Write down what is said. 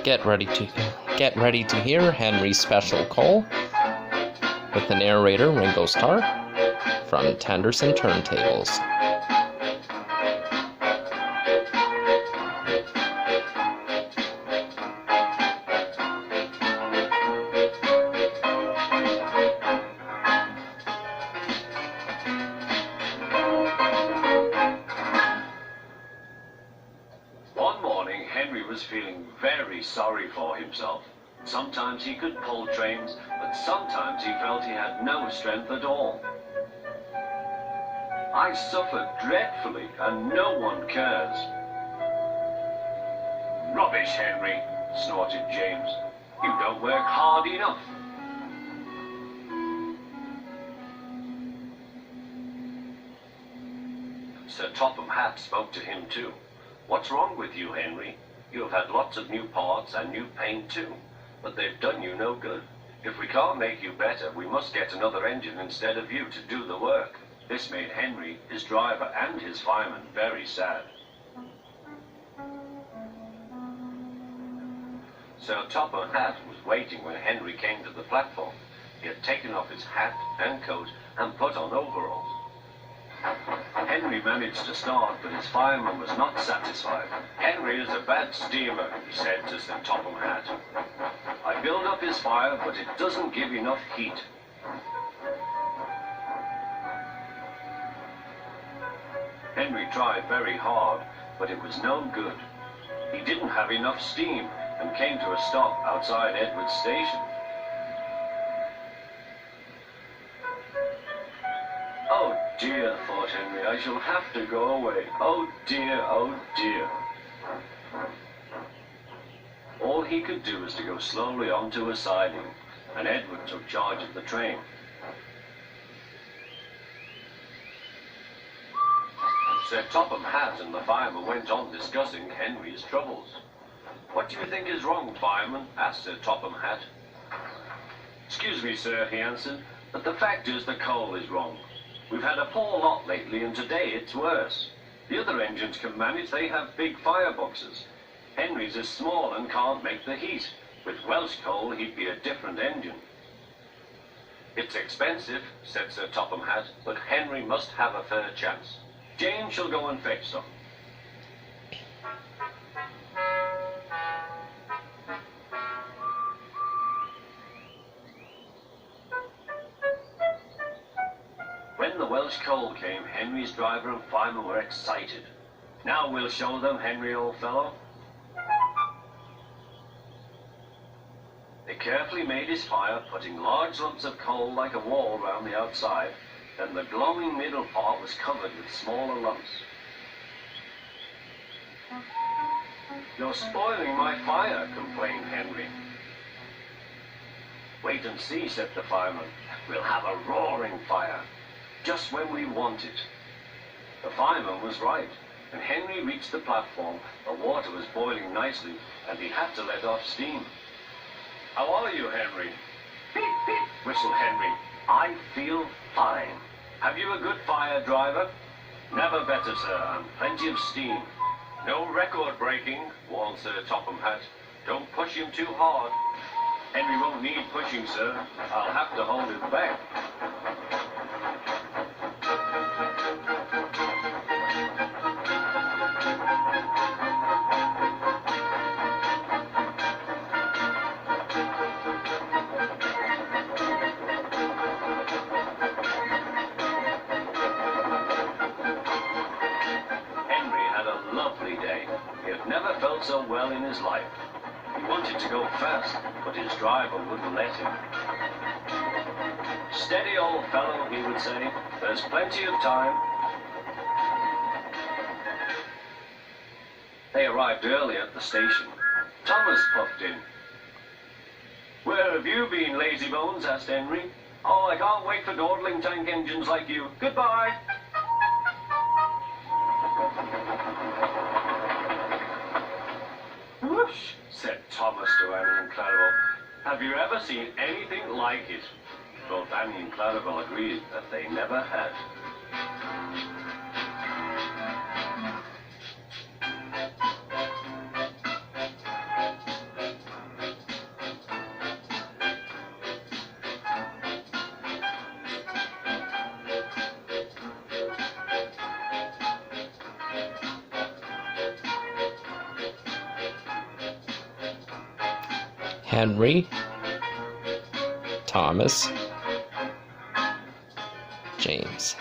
Get ready to hear Henry's special call with the narrator Ringo Starr from Turntables. One morning, Henry was feeling very sorry for himself. Sometimes he could pull trains, but sometimes he felt he had no strength at all. I suffered dreadfully, and no one cares. Rubbish, Henry, snorted James. You don't work hard enough. Sir Topham Hatt spoke to him too. What's wrong with you, Henry? You have had lots of new parts and new paint too, but they've done you no good. If we can't make you better, we must get another engine instead of you to do the work. This made Henry, his driver, and his fireman very sad. Sir Topham Hatt was waiting when Henry came to the platform. He had taken off his hat and coat and put on overalls. Henry managed to start, but his fireman was not satisfied. Henry is a bad steamer, he said to Sir Topham Hatt. I build up his fire, but it doesn't give enough heat. Henry tried very hard, but it was no good. He didn't have enough steam and came to a stop outside Edward's station. Oh dear, thought Henry, I shall have to go away. Oh dear, oh dear. All he could do was to go slowly onto a siding, and Edward took charge of the train. Sir Topham Hatt and the fireman went on discussing Henry's troubles. What do you think is wrong, fireman? Asked Sir Topham Hatt. Excuse me, sir, he answered, but the fact is the coal is wrong. We've had a poor lot lately, and today it's worse. The other engines can manage, they have big fireboxes. Henry's is small and can't make the heat. With Welsh coal, he'd be a different engine. It's expensive, said Sir Topham Hatt, but Henry must have a fair chance. James shall go and fetch some. When the Welsh coal came, Henry's driver and fireman were excited. Now we'll show them, Henry, old fellow. They carefully made his fire, putting large lumps of coal like a wall round the outside. Then the glowing middle part was covered with smaller lumps. You're spoiling my fire, complained Henry. Wait and see, said the fireman. We'll have a roaring fire. Just when we want it. The fireman was right. When Henry reached the platform, the water was boiling nicely, and he had to let off steam. How are you, Henry? Beep, beep, whistled Henry. I feel fine. Have you a good fire, driver? Never better, sir, and plenty of steam. No record breaking, warned Sir Topham Hatt. Don't push him too hard. Henry won't need pushing, sir. I'll have to hold him back. Never felt so well in his life. He wanted to go fast, but his driver wouldn't let him. Steady, old fellow, he would say. There's plenty of time. They arrived early at the station. Thomas puffed in. Where have you been, lazybones? Asked Henry. Oh, I can't wait for dawdling tank engines like you. Goodbye. Whoosh, said Thomas to Annie and Clarabel. Have you ever seen anything like it? Both Annie and Clarabel agreed that they never had. Henry, Thomas, James.